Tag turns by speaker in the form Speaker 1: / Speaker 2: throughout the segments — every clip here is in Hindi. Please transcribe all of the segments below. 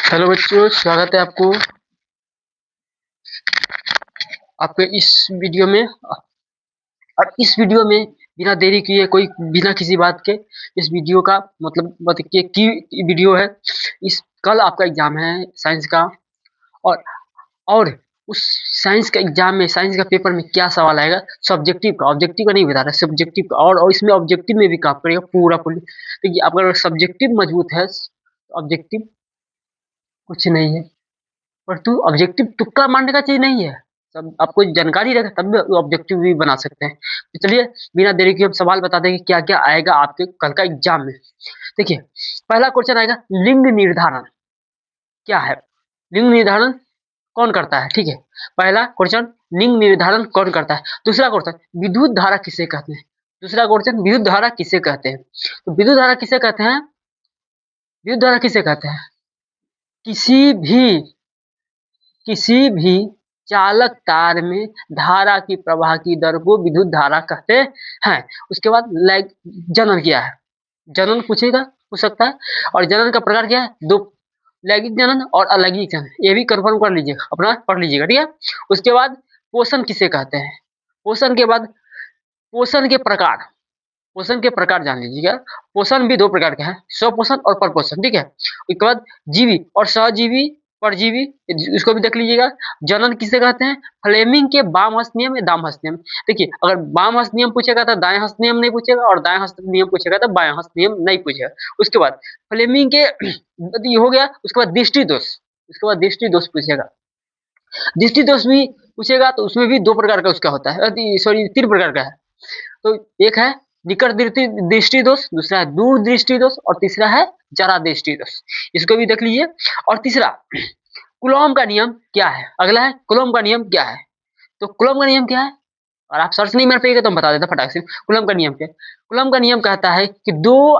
Speaker 1: हेलो बच्चों, स्वागत है आपको आपके इस वीडियो में। और इस वीडियो में बिना देरी किए, कोई बिना किसी बात के, इस वीडियो का मतलब की वीडियो है। इस कल आपका एग्जाम है साइंस का। और और उस साइंस का एग्जाम में, साइंस का पेपर में क्या सवाल आएगा, सब्जेक्टिव का, ऑब्जेक्टिव का नहीं बता रहा, सब्जेक्टिव का। और इसमें ऑब्जेक्टिव में भी काम करेगा पूरा फुल। देखिए, अगर सब्जेक्टिव मजबूत है, ऑब्जेक्टिव कुछ नहीं है। पर तू ऑब्जेक्टिव तुक्का मारने का चीज नहीं है। सब आपको जानकारी रहे तब भी ऑब्जेक्टिव भी बना सकते हैं। तो चलिए, बिना देरी के हम सवाल बता दें कि क्या क्या आएगा आपके कल का एग्जाम में। देखिए, पहला क्वेश्चन आएगा, लिंग निर्धारण क्या है। लिंग निर्धारण कौन करता है, ठीक है। पहला क्वेश्चन, लिंग निर्धारण कौन करता है। दूसरा क्वेश्चन, विद्युत धारा किसे कहते हैं। दूसरा क्वेश्चन, विद्युत धारा किसे कहते हैं। तो विद्युत धारा किसे कहते हैं, विद्युत धारा किसे कहते हैं, किसी भी किसी भी चालक तार में धारा की प्रवाह की दर को विद्युत धारा कहते हैं। उसके बाद जनन क्या है, जनन पूछ सकता है। और जनन का प्रकार क्या है, दो, लैंगिक जनन और अलैंगिक जनन। ये भी कंफर्म कर लीजिएगा, अपना पढ़ लीजिएगा, ठीक है। उसके बाद पोषण किसे कहते हैं। पोषण के बाद पोषण के प्रकार, पोषण के प्रकार जान लीजिएगा। पोषण भी दो प्रकार के हैं, स्वपोषण और परपोषण, ठीक है। उसके बाद जीवी और सहजीवी, परजीवी, इसको भी देख लीजिएगा। जनन किसे कहते हैं, फ्लेमिंग के बाम हस्त नियम या दाम हस्त नियम। देखिए, अगर बाम हस्त नियम पूछेगा तो दाएं हस्त नियम नहीं पूछेगा, और दाएं हस्त नियम पूछेगा तो बाएं हस्त नियम नहीं पूछेगा। उसके बाद फ्लेमिंग के ये हो गया। उसके बाद दृष्टि दोष, उसके बाद दृष्टि दोष पूछेगा। दृष्टि दोष भी पूछेगा तो उसमें भी दो प्रकार का उसका होता है, सॉरी, तीन प्रकार का है। तो एक है निकट दृष्टि दोष, दूसरा है दूर दृष्टि दोष, और तीसरा है जरा दृष्टि दोष। इसको भी देख लीजिए। और तीसरा, कुलॉम का नियम क्या है। अगला है कुलॉम का नियम क्या है। तो कुलॉम का नियम क्या है, और आप सर्च नहीं मार पाएंगे तो हम बता देते फटाक से। कुलॉम का नियम क्या है। कुलॉम का नियम कहता है कि दो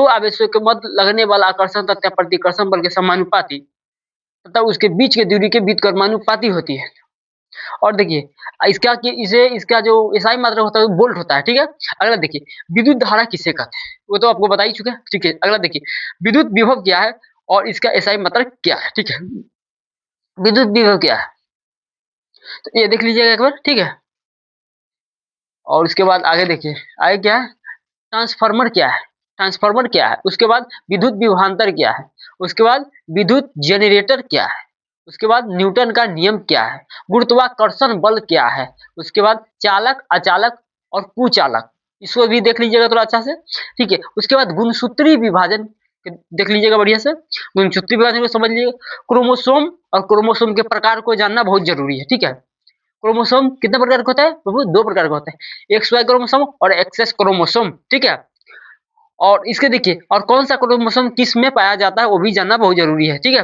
Speaker 1: आवेशों के मध्य लगने वाला आकर्षण तथा प्रतिकर्षण बल के समानुपाती तथा उसके बीच के दूरी के बीच कर्मानुपाती होती है। और देखिए, इसका कि इसे इसका जो एसआई मात्रा होता है वो वोल्ट होता है, ठीक है। अगला देखिए, विद्युत धारा किसे कहते हैं, वो तो आपको बता ही चुके हैं, ठीक है। अगला देखिए, विद्युत विभव क्या है और इसका एसआई मात्रा क्या है, ठीक है। विद्युत विभव क्या है, तो ये देख लीजिएगा एक बार, ठीक है। और उसके बाद आगे देखिए, आगे क्या है, ट्रांसफार्मर क्या है, ट्रांसफार्मर क्या है। उसके बाद विद्युत विभवांतर क्या है। उसके बाद विद्युत जनरेटर क्या है। उसके बाद न्यूटन का नियम क्या है। गुरुत्वाकर्षण बल क्या है। उसके बाद चालक, अचालक और कुचालक, इसको भी देख लीजिएगा थोड़ा अच्छा से, ठीक है। उसके बाद गुणसूत्री विभाजन देख लीजिएगा बढ़िया से, गुणसूत्री विभाजन को समझ लीजिएगा। क्रोमोसोम और क्रोमोसोम के प्रकार को जानना बहुत जरूरी है, ठीक है। क्रोमोसोम कितने प्रकार का होता है बाबू, दो प्रकार का होता है, एक्स वाई क्रोमोसोम और एक्सएस क्रोमोसोम, ठीक है। और इसके देखिए, और कौन सा क्रोमोसोम किस में पाया जाता है वो भी जानना बहुत जरूरी है, ठीक है।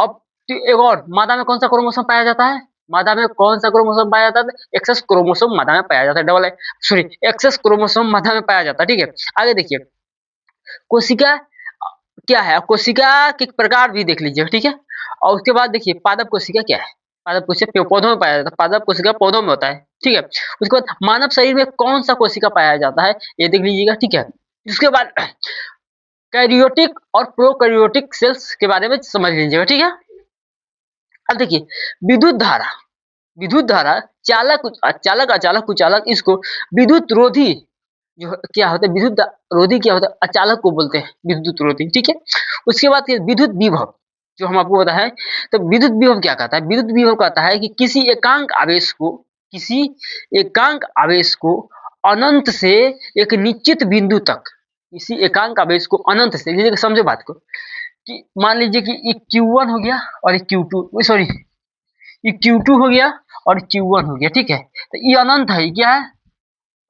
Speaker 1: अब एक और, मादा में कौन सा क्रोमोसोम पाया जाता है, मादा में कौन सा क्रोमोसोम पाया जाता है, एक्सेस क्रोमोसोम मादा में पाया जाता है, डबल सॉरी, एक्सेस क्रोमोसोम मादा में पाया जाता है, ठीक है। आगे देखिए, कोशिका क्या है, कोशिका के प्रकार भी देख लीजिए, ठीक है। और उसके बाद देखिए, पादप कोशिका क्या है, पादप कोशिका पौधों में पाया जाता है, पादप कोशिका पौधों में होता है, ठीक है। उसके बाद मानव शरीर में कौन सा कोशिका पाया जाता है, ये देख लीजिएगा, ठीक है। उसके बाद कैरियोटिक और प्रोकैरियोटिक सेल्स के बारे में समझ लीजिएगा, ठीक है। अब देखिए, विद्युत धारा, विद्युत धारा, चालक, चालक, अचालक, कुचालक, इसको विद्युत रोधी जो क्या होता है, विद्युत रोधी क्या होता है, अचालक को बोलते हैं विद्युत रोधी, ठीक है। उसके बाद विद्युत विभव, जो हम आपको बताया, तो विद्युत विभव क्या कहता है, विद्युत विभव कहता है कि किसी एकांक आवेश को अनंत से एक निश्चित बिंदु तक, किसी एकांक आवेश को अनंत से, लीजिए समझो बात को, कि मान लीजिए कि एक Q1 हो गया और एक Q2, सॉरी, ये Q2 हो गया और Q1 हो गया, ठीक है। तो ये अनंत है, क्या है,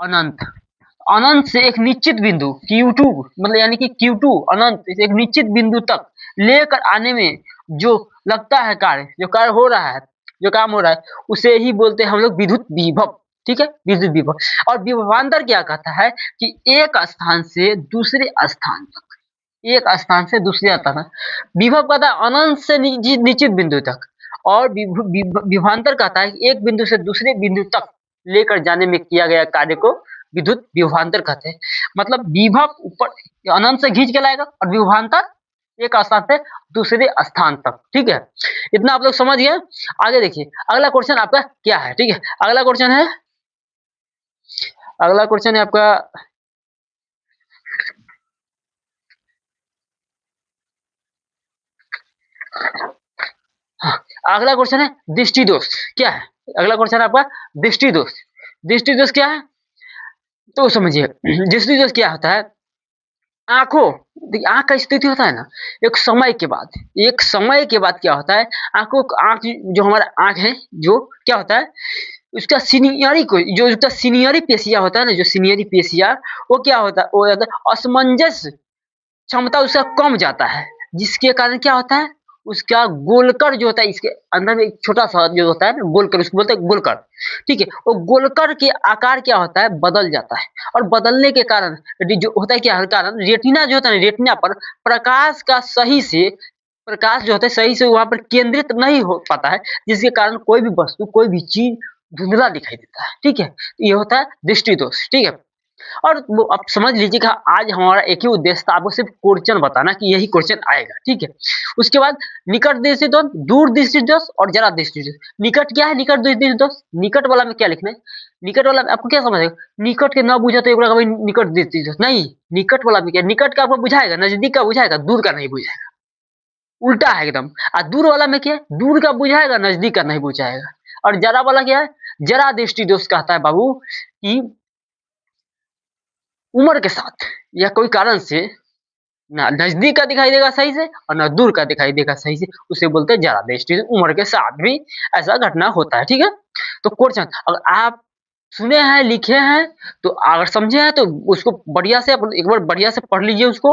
Speaker 1: अनंत। अनंत से एक निश्चित बिंदु Q2, मतलब यानी कि Q2 अनंत से एक निश्चित बिंदु तक लेकर आने में जो लगता है कार्य, जो कार्य हो रहा है, जो काम हो रहा है, उसे ही बोलते हैं हम लोग विद्युत विभव, ठीक है, विद्युत विभव। और विभवांतर क्या कहता है कि एक स्थान से दूसरे स्थान तक, एक स्थान से दूसरे स्थान तक। विभव कहता है अनंत से निश्चित बिंदु तक, और विभवांतर कहता है कि एक बिंदु से दूसरे बिंदु तक लेकर जाने में किया गया कार्य को विद्युत विभवांतर कहते हैं। मतलब विभव ऊपर अनंत से खींच के लाएगा और विभवांतर एक स्थान से दूसरे स्थान तक, ठीक है। इतना आप लोग समझ गए। आगे देखिए अगला क्वेश्चन आपका क्या है, ठीक है। अगला क्वेश्चन है आपका हाँ, अगला क्वेश्चन है दृष्टि दोष क्या है। अगला क्वेश्चन आपका दृष्टि दोष। दृष्टि दोष क्या है तो समझिए। दृष्टि दोष क्या होता है, आंखों देखिए आंख का स्थिति होता है ना, एक समय के बाद क्या होता है, आंख जो हमारा आंख है जो क्या होता है, उसका सीनियरी को जो उसका सीनियरी पेशिया होता है ना, जो सीनियरी पेशिया वो क्या होता है, वो होता है असमंजस क्षमता उसका कम जाता है, जिसके कारण क्या होता है, उसका गोलकर जो होता है इसके अंदर में एक छोटा-सा जो होता है ना गोलकर, उसको बोलते हैं गोलकर, ठीक है? वो गोलकर के आकार क्या होता है बदल जाता है और बदलने के कारण जो होता है क्या कारण रेटिना जो होता है ना, रेटिना पर प्रकाश का सही से प्रकाश जो होता है सही से वहाँ पर केंद्रित नहीं हो पाता है, जिसके कारण कोई भी वस्तु, कोई भी चीज़ धुंधला दिखाई देता है, ठीक है? ये होता है दृष्टि दोष, ठीक है? और वो आप समझ लीजिए कि आज हमारा एक ही उद्देश्य था, आपको सिर्फ क्वेश्चन बताना कि यही क्वेश्चन आएगा, ठीक है। उसके बाद निकट दृष्टि दोष, दूर दृष्टि दोष और जरा दृष्टि दोष। निकट क्या है, निकट दृष्टि दोष, निकट वाला में क्या लिखना है, निकट वाला में आपको क्या समझ आएगा, निकट के ना बुझा तो एक भाई निकट दृष्टि दोष नहीं, निकट वाला में क्या, निकट का आपको बुझाएगा, नजदीक का बुझाएगा, दूर का नहीं बुझाएगा, उल्टा है एकदम। और दूर वाला में क्या है, दूर का बुझाएगा, नजदीक का नहीं बुझाएगा। और जरा वाला क्या है, जरा दृष्टि दोष कहता है बाबू कि उम्र के साथ या कोई कारण से ना नजदीक का दिखाई देगा सही से और ना दूर का दिखाई देगा सही से, उसे बोलते हैं जरा दृष्टि। उम्र के साथ भी ऐसा घटना होता है, ठीक है। तो क्वेश्चन अगर आप सुने हैं लिखे हैं तो अगर समझे हैं तो उसको बढ़िया से एक बार बढ़िया से पढ़ लीजिए उसको,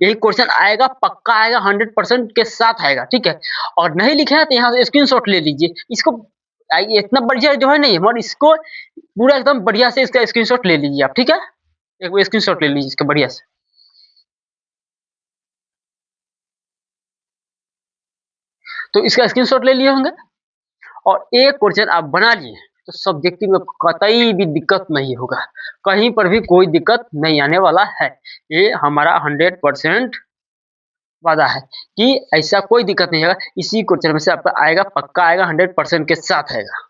Speaker 1: यही क्वेश्चन आएगा, पक्का आएगा, 100% के साथ आएगा, ठीक है। और नहीं लिखे हैं तो यहाँ से स्क्रीनशॉट ले लीजिए इसको, इतना बढ़िया जो है नहीं मगर इसको पूरा एकदम बढ़िया से इसका स्क्रीनशॉट ले लीजिए आप, ठीक है। एक बार स्क्रीनशॉट ले लीजिए इसका बढ़िया से। तो इसका स्क्रीनशॉट ले लिए होंगे और एक क्वेश्चन आप बना लिए तो सब्जेक्टिव में कतई भी दिक्कत नहीं होगा, कहीं पर भी कोई दिक्कत नहीं आने वाला है। ये हमारा 100% वादा है कि ऐसा कोई दिक्कत नहीं होगा, इसी क्वेश्चन में से आपका आएगा, पक्का आएगा, 100% के साथ आएगा।